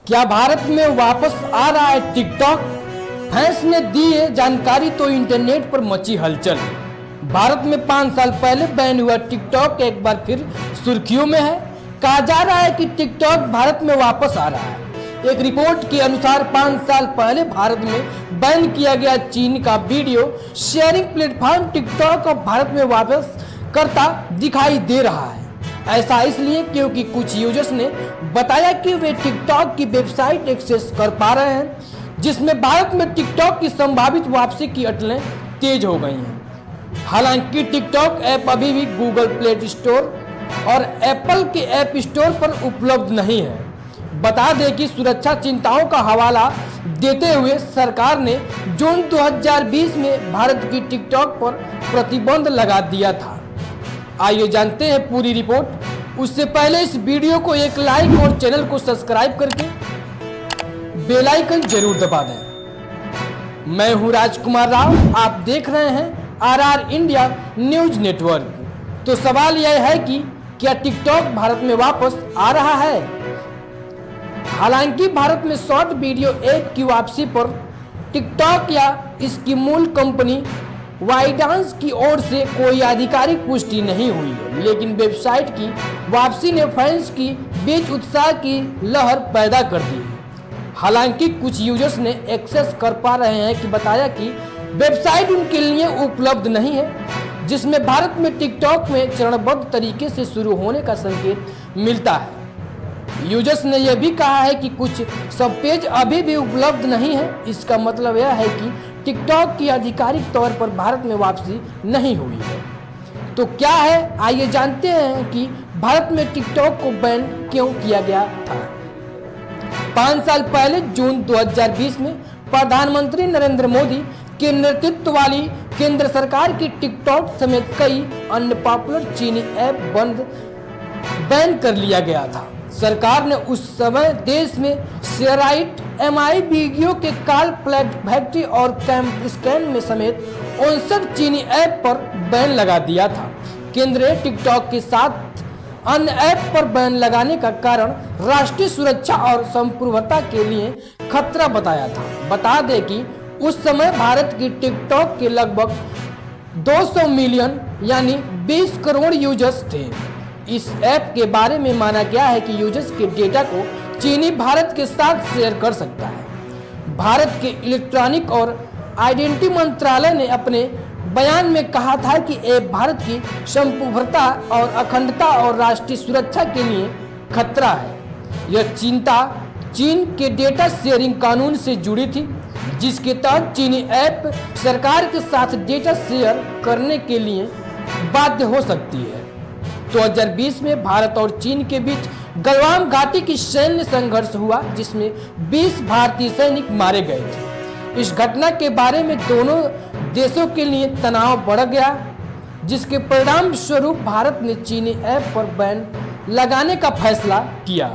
क्या भारत में वापस आ रहा है टिकटॉक? फैंस ने दी है जानकारी तो इंटरनेट पर मची हलचल। भारत में 5 साल पहले बैन हुआ टिकटॉक एक बार फिर सुर्खियों में है। कहा जा रहा है कि टिकटॉक भारत में वापस आ रहा है। एक रिपोर्ट के अनुसार 5 साल पहले भारत में बैन किया गया चीन का वीडियो शेयरिंग प्लेटफॉर्म टिकटॉक अब भारत में वापस करता दिखाई दे रहा है। ऐसा इसलिए क्योंकि कुछ यूजर्स ने बताया कि वे टिकटॉक की वेबसाइट एक्सेस कर पा रहे हैं, जिसमें भारत में टिकटॉक की संभावित वापसी की अटकलें तेज हो गई हैं। हालांकि टिकटॉक ऐप अभी भी गूगल प्ले स्टोर और एप्पल के ऐप स्टोर पर उपलब्ध नहीं है। बता दें कि सुरक्षा चिंताओं का हवाला देते हुए सरकार ने जून 2020 में भारत की टिकटॉक पर प्रतिबंध लगा दिया था। आइए जानते हैं पूरी रिपोर्ट। उससे पहले इस वीडियो को एक लाइक और चैनल को सब्सक्राइब करके बेल आइकन जरूर दबा दें। मैं हूं राजकुमार राव, आप देख रहे हैं आरआर इंडिया न्यूज नेटवर्क। तो सवाल यह है कि क्या टिकटॉक भारत में वापस आ रहा है? हालांकि भारत में शॉर्ट वीडियो ऐप की वापसी पर टिकटॉक या इसकी मूल कंपनी वाइडांस की ओर से कोई आधिकारिक पुष्टि नहीं हुई है, लेकिन वेबसाइट की वापसी ने फैंस की बीच उत्साह की लहर पैदा कर दी है। हालांकि कुछ यूजर्स ने एक्सेस कर पा रहे हैं कि बताया कि वेबसाइट उनके लिए उपलब्ध नहीं है, जिसमें भारत में टिकटॉक में चरणबद्ध तरीके से शुरू होने का संकेत मिलता है। यूजर्स ने यह भी कहा है कि कुछ सब पेज अभी भी उपलब्ध नहीं है। इसका मतलब यह है कि टिकटॉक की आधिकारिक तौर पर भारत में वापसी नहीं हुई है। तो क्या है, आइए जानते हैं कि भारत में टिकटॉक को बैन क्यों किया गया था। 5 साल पहले जून 2020 में प्रधानमंत्री नरेंद्र मोदी के नेतृत्व वाली केंद्र सरकार की टिकटॉक समेत कई अन्य पॉपुलर चीनी ऐप बैन कर लिया गया था। सरकार ने उस समय देश में शेयराइट, एमआई वीडियो के कॉल फैक्ट्री और कैंप स्कैन में समेत 59 चीनी ऐप पर बैन लगा दिया था। केंद्र ने टिकटॉक के साथ अन्य ऐप पर बैन लगाने का कारण राष्ट्रीय सुरक्षा और संप्रभुता के लिए खतरा बताया था। बता दें कि उस समय भारत की टिकटॉक के लगभग 200 मिलियन यानी 20 करोड़ यूजर्स थे। इस ऐप के बारे में माना गया है कि यूजर्स के डेटा को चीनी भारत के साथ शेयर कर सकता है। भारत के इलेक्ट्रॉनिक और आइडेंटिटी मंत्रालय ने अपने बयान में कहा था कि ऐप भारत की संप्रभुता और अखंडता और राष्ट्रीय सुरक्षा के लिए खतरा है। यह चिंता चीन के डेटा शेयरिंग कानून से जुड़ी थी, जिसके तहत चीनी ऐप सरकार के साथ डेटा शेयर करने के लिए बाध्य हो सकती है। 2020 में भारत और चीन के बीच गलवान घाटी की सैन्य संघर्ष हुआ, जिसमें 20 भारतीय सैनिक मारे गए थे। इस घटना के बारे में दोनों देशों के लिए तनाव बढ़ गया, जिसके परिणाम स्वरूप भारत ने चीनी ऐप पर बैन लगाने का फैसला किया।